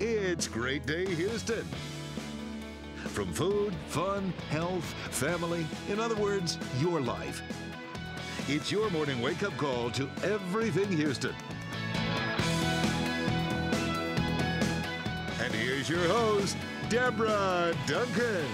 It's Great Day Houston. From food, fun, health, family, in other words, your life. It's your morning wake-up call to everything Houston. And here's your host, Deborah Duncan.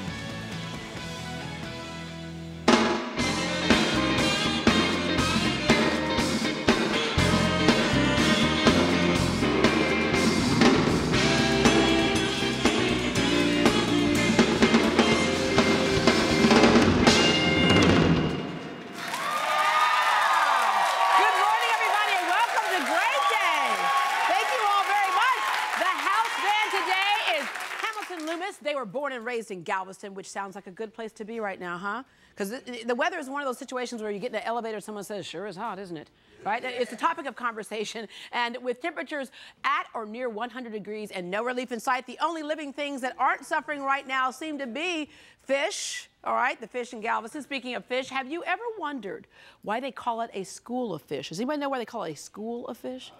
They were born and raised in Galveston, which sounds like a good place to be right now, huh? Because the weather is one of those situations where you get in an elevator, someone says, sure is hot, isn't it? Right? It's a topic of conversation. And with temperatures at or near 100 degrees and no relief in sight, the only living things that aren't suffering right now seem to be fish. All right, the fish in Galveston. Speaking of fish, have you ever wondered why they call it a school of fish? Does anybody know why they call it a school of fish?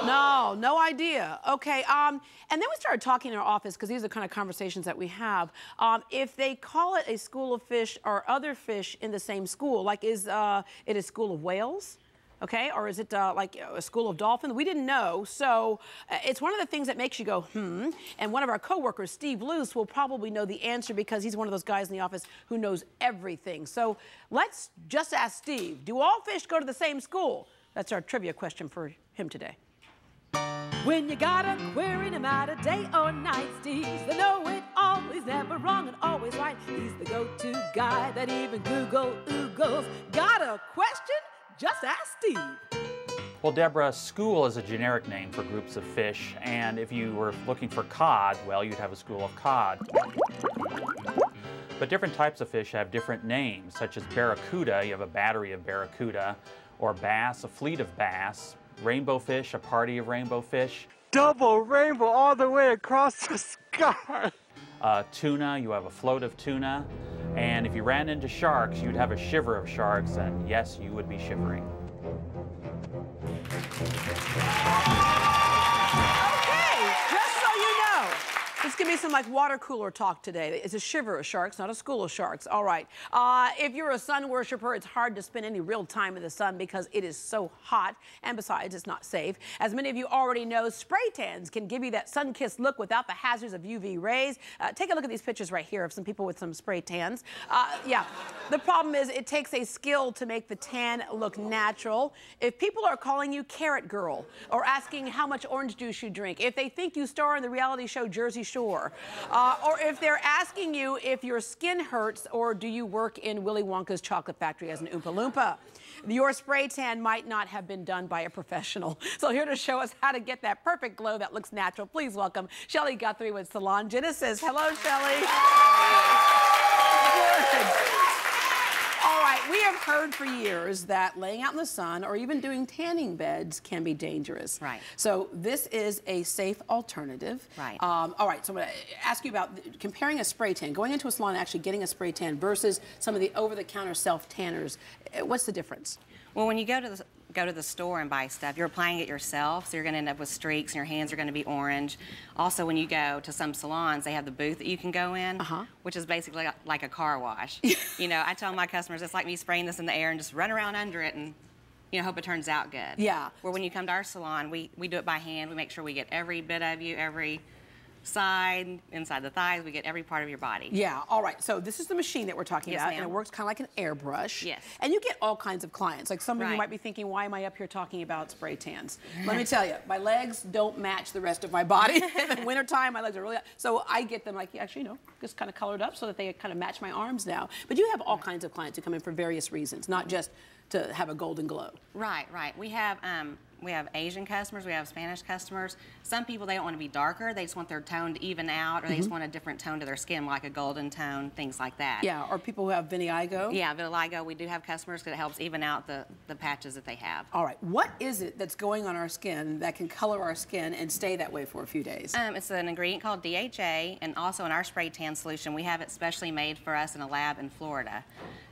No idea. Okay, and then we started talking in our office, because these are the kind of conversations that we have. If they call it a school of fish, are other fish in the same school? Like, is it a school of whales? Okay, or is it like a school of dolphins? We didn't know, so it's one of the things that makes you go, and one of our coworkers, Steve Luce, will probably know the answer because he's one of those guys in the office who knows everything. So let's just ask Steve, do all fish go to the same school? That's our trivia question for him today. When you got a query, no matter day or night, Steve's the know-it-all. He's never wrong and always right. He's the go-to guy that even Google oogles. Got a question? Just ask Steve. Well, Deborah, school is a generic name for groups of fish, and if you were looking for cod, well, you'd have a school of cod. But different types of fish have different names, such as barracuda, you have a battery of barracuda, or bass, a fleet of bass, rainbow fish, a party of rainbow fish. Double rainbow all the way across the sky. Tuna, you have a float of tuna. And if you ran into sharks, you'd have a shiver of sharks, and yes, you would be shivering. Okay, just so you know, this could be some like water cooler talk today. It's a shiver of sharks, not a school of sharks. All right. If you're a sun worshiper, it's hard to spend any real time in the sun because it is so hot, and besides, it's not safe. As many of you already know, spray tans can give you that sun-kissed look without the hazards of UV rays. Take a look at these pictures right here of some people with some spray tans. Yeah, the problem is it takes a skill to make the tan look natural. If people are calling you Carrot Girl or asking how much orange juice you drink, if they think you star in the reality show Jersey Shore, or if they're asking you if your skin hurts or do you work in Willy Wonka's chocolate factory as an Oompa Loompa, your spray tan might not have been done by a professional. So here to show us how to get that perfect glow that looks natural, please welcome Shelly Guthrie with Salon Genesis. Hello, Shelly. Good. All right, we have heard for years that laying out in the sun or even doing tanning beds can be dangerous. Right. So this is a safe alternative. Right. All right, so I'm going to ask you about comparing a spray tan, going into a salon and actually getting a spray tan versus some of the over-the-counter self-tanners. What's the difference? Well, when you go to the store and buy stuff, you're applying it yourself, so you're going to end up with streaks and your hands are going to be orange. Also, when you go to some salons, they have the booth that you can go in, which is basically like a car wash. You know, I tell my customers it's like me spraying this in the air and just run around under it and, you know, hope it turns out good. Yeah. Where when you come to our salon, we do it by hand. We make sure we get every bit of you, every side, inside the thighs, we get every part of your body. Yeah, all right, so this is the machine that we're talking about, and it works kind of like an airbrush. Yes. And you get all kinds of clients. Like some of you might be thinking, why am I up here talking about spray tans? Let me tell you, my legs don't match the rest of my body. In the wintertime, my legs are really, so I get them like, actually, you know, just kind of colored up so that they kind of match my arms now. But you have all kinds of clients who come in for various reasons, not just to have a golden glow. Right. We have Asian customers, we have Spanish customers. Some people, they don't want to be darker, they just want their tone to even out, or they just want a different tone to their skin, like a golden tone, things like that. Yeah, or people who have vitiligo. Yeah, vitiligo, we do have customers because it helps even out the patches that they have. All right, what is it that's going on our skin that can color our skin and stay that way for a few days? It's an ingredient called DHA, and also in our spray tan solution, we have it specially made for us in a lab in Florida.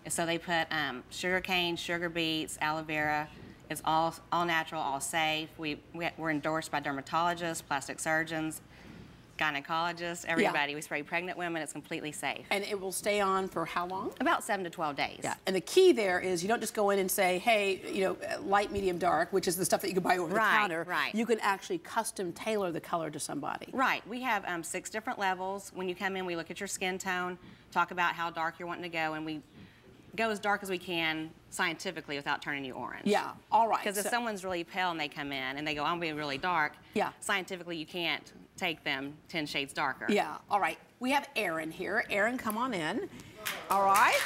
So they put sugar cane, sugar beets, aloe vera, It's all natural, all safe. We're endorsed by dermatologists, plastic surgeons, gynecologists, everybody. We spray pregnant women. It's completely safe. And it will stay on for how long? About 7 to 12 days. Yeah. And the key there is you don't just go in and say, hey, you know, light, medium, dark, which is the stuff that you can buy over the counter. Right. You can actually custom tailor the color to somebody. Right. We have 6 different levels. When you come in, we look at your skin tone, talk about how dark you're wanting to go, and we go as dark as we can scientifically without turning you orange. Yeah, all right. Because if someone's really pale and they come in and they go, I'm being really dark, yeah, scientifically you can't take them 10 shades darker. Yeah, all right. We have Erin here. Erin, come on in. All right.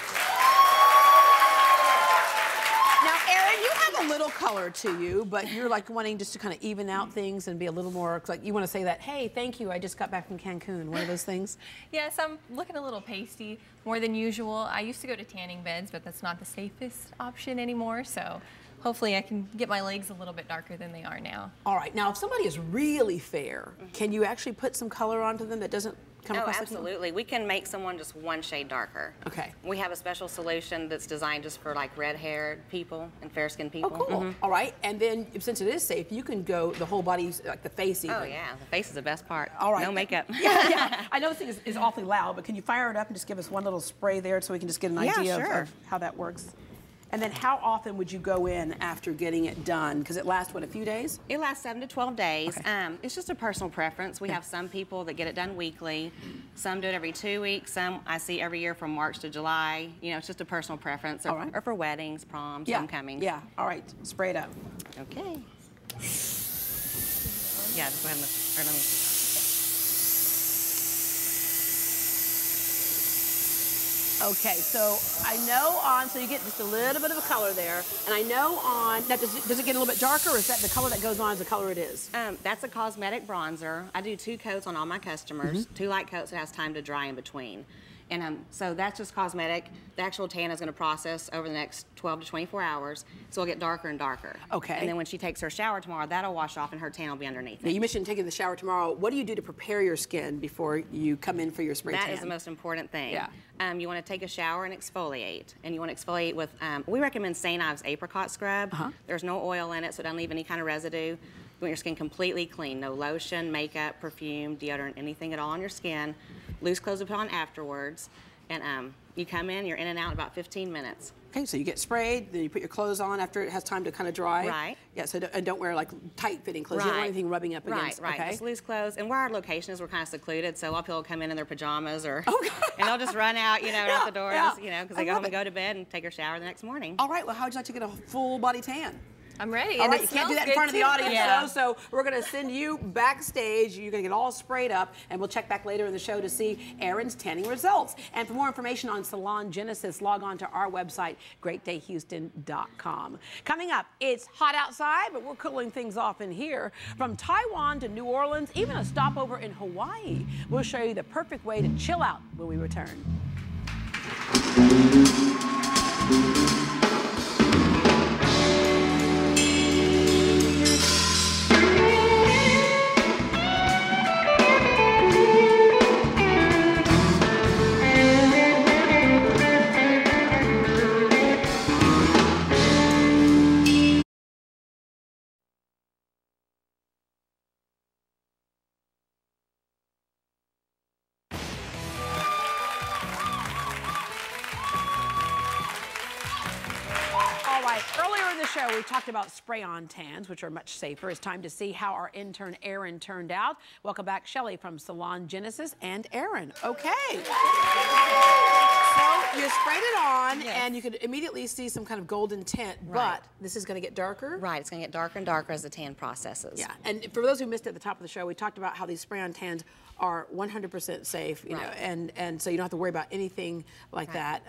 Now, Erin, you have a little color to you, but you're like wanting just to kind of even out things and be a little more, like you want to say that, hey, thank you, I just got back from Cancun, one of those things? Yes, I'm looking a little pasty, more than usual. I used to go to tanning beds, but that's not the safest option anymore, so hopefully I can get my legs a little bit darker than they are now. All right, now if somebody is really fair, can you actually put some color onto them that doesn't come across? Oh, absolutely. We can make someone just 1 shade darker. Okay. We have a special solution that's designed just for like red-haired people and fair-skinned people. Oh, cool. All right, and then since it is safe, you can go the whole body, like the face even. Oh, yeah, the face is the best part. All right. No makeup. Yeah. I know this thing is awfully loud, but can you fire it up and just give us one little spray there so we can just get an idea of how that works? And then how often would you go in after getting it done? Because it lasts, what, a few days? It lasts 7 to 12 days. Okay. It's just a personal preference. We have some people that get it done weekly. Some do it every 2 weeks. Some I see every year from March to July. You know, it's just a personal preference. Or, or for weddings, proms, homecomings. Yeah, all right. Spray it up. Okay. Yeah, just go ahead and let me. Okay, so I know so you get just a little bit of a color there, and I know now does it get a little bit darker, or is that the color that goes on is the color it is? That's a cosmetic bronzer. I do 2 coats on all my customers, 2 light coats that has time to dry in between. And so that's just cosmetic. The actual tan is going to process over the next 12 to 24 hours, so it'll get darker and darker. Okay. And then when she takes her shower tomorrow, that'll wash off and her tan will be underneath Now, it. you mentioned taking the shower tomorrow. What do you do to prepare your skin before you come in for your spray tan? That is the most important thing. Yeah. You want to take a shower and exfoliate. And you want to exfoliate with, we recommend St. Ives apricot scrub. There's no oil in it, so it doesn't leave any kind of residue. You want your skin completely clean. No lotion, makeup, perfume, deodorant, anything at all on your skin. Loose clothes to put on afterwards. And you come in, you're in and out in about 15 minutes. Okay, so you get sprayed, then you put your clothes on after it has time to kind of dry. Right. Yeah, so and don't wear like tight-fitting clothes. You don't want anything rubbing up against. Right, okay? Just loose clothes. And where our location is, we're kind of secluded, so a lot of people come in their pajamas or, and they'll just run out, you know, out the door, just, you know, because they go home and go to bed and take their shower the next morning. All right, well, how would you like to get a full body tan? I'm ready. All right, you can't do that in front of the audience, yeah. though, so we're going to send you backstage. You're going to get all sprayed up, and we'll check back later in the show to see Erin's tanning results. And for more information on Salon Genesis, log on to our website, greatdayhouston.com. Coming up, it's hot outside, but we're cooling things off in here. From Taiwan to New Orleans, even a stopover in Hawaii. We'll show you the perfect way to chill out when we return. Earlier in the show, we talked about spray-on tans, which are much safer. It's time to see how our intern, Erin, turned out. Welcome back, Shelley from Salon Genesis and Erin. Okay. So you sprayed it on, and you could immediately see some kind of golden tint, but this is going to get darker? Right, it's going to get darker and darker as the tan processes. Yeah, and for those who missed it at the top of the show, we talked about how these spray-on tans are 100% safe, you know, and so you don't have to worry about anything like that.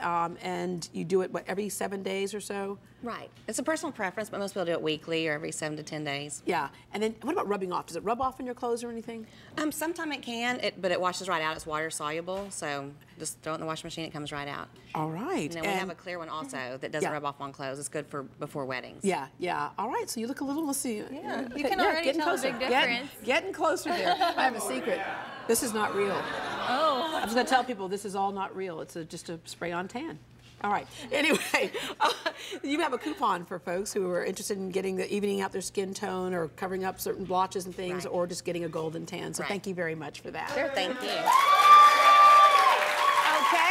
And you do it, what, every 7 days or so? Right. It's a personal preference, but most people do it weekly or every 7 to 10 days. Yeah. And then what about rubbing off? Does it rub off in your clothes or anything? Sometimes it can, but it washes right out. It's water soluble, so just throw it in the washing machine, it comes right out. All right. And then we have a clear one also that doesn't rub off on clothes. It's good for before weddings. Yeah, yeah. All right, so you look a little, let's see. Yeah, you can already tell a big difference. Getting closer there. I have a secret. This is not real. Oh. I'm just going to tell people this is all not real. It's just a spray-on tan. All right. Anyway, you have a coupon for folks who are interested in evening out their skin tone or covering up certain blotches and things, or just getting a golden tan. So thank you very much for that. Sure, thank you. Okay.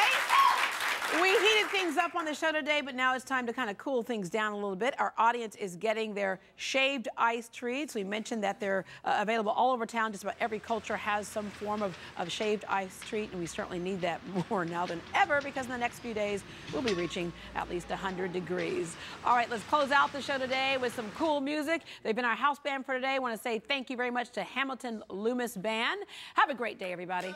We heated things up on the show today, but now it's time to kind of cool things down a little bit. Our audience is getting their shaved ice treats. We mentioned that they're available all over town. Just about every culture has some form of shaved ice treat, and we certainly need that more now than ever because in the next few days, we'll be reaching at least 100 degrees. All right, let's close out the show today with some cool music. They've been our house band for today. I want to say thank you very much to Hamilton Loomis Band. Have a great day, everybody.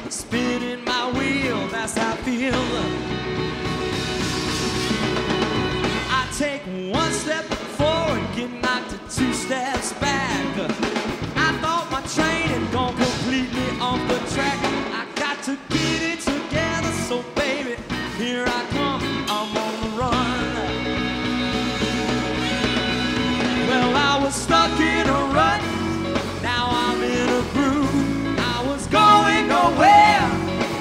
Spinning my wheel, that's how I feel. I take one step forward, get knocked 2 steps back. I thought my training gone completely off the track. I got to get it together, so baby, here I come, I'm on the run. Well, I was stuck in a rut, now I'm in a groove. I was going nowhere,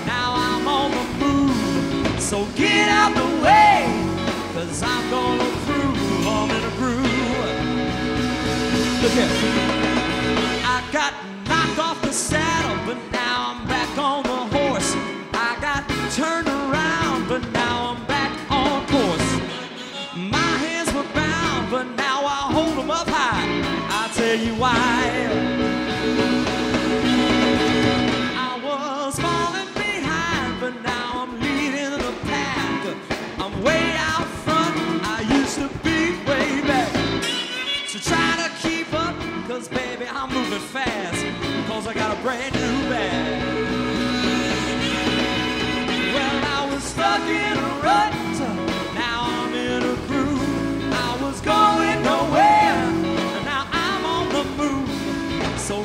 now I'm on the move. So get out the way, cause I'm gonna prove I'm in a groove. Look here, I got knocked off the saddle, but now I'm back on the horse. I got turned around, but now I'm back on course. My hands were bound, but now I hold them up high. I'll tell you why. But now I'm leading the pack. I'm way out front, I used to be way back. So try to keep up, cause baby I'm moving fast, cause I got a brand new bag. Well, I was stuck in a rut, now I'm in a groove. I was going nowhere, now I'm on the move. So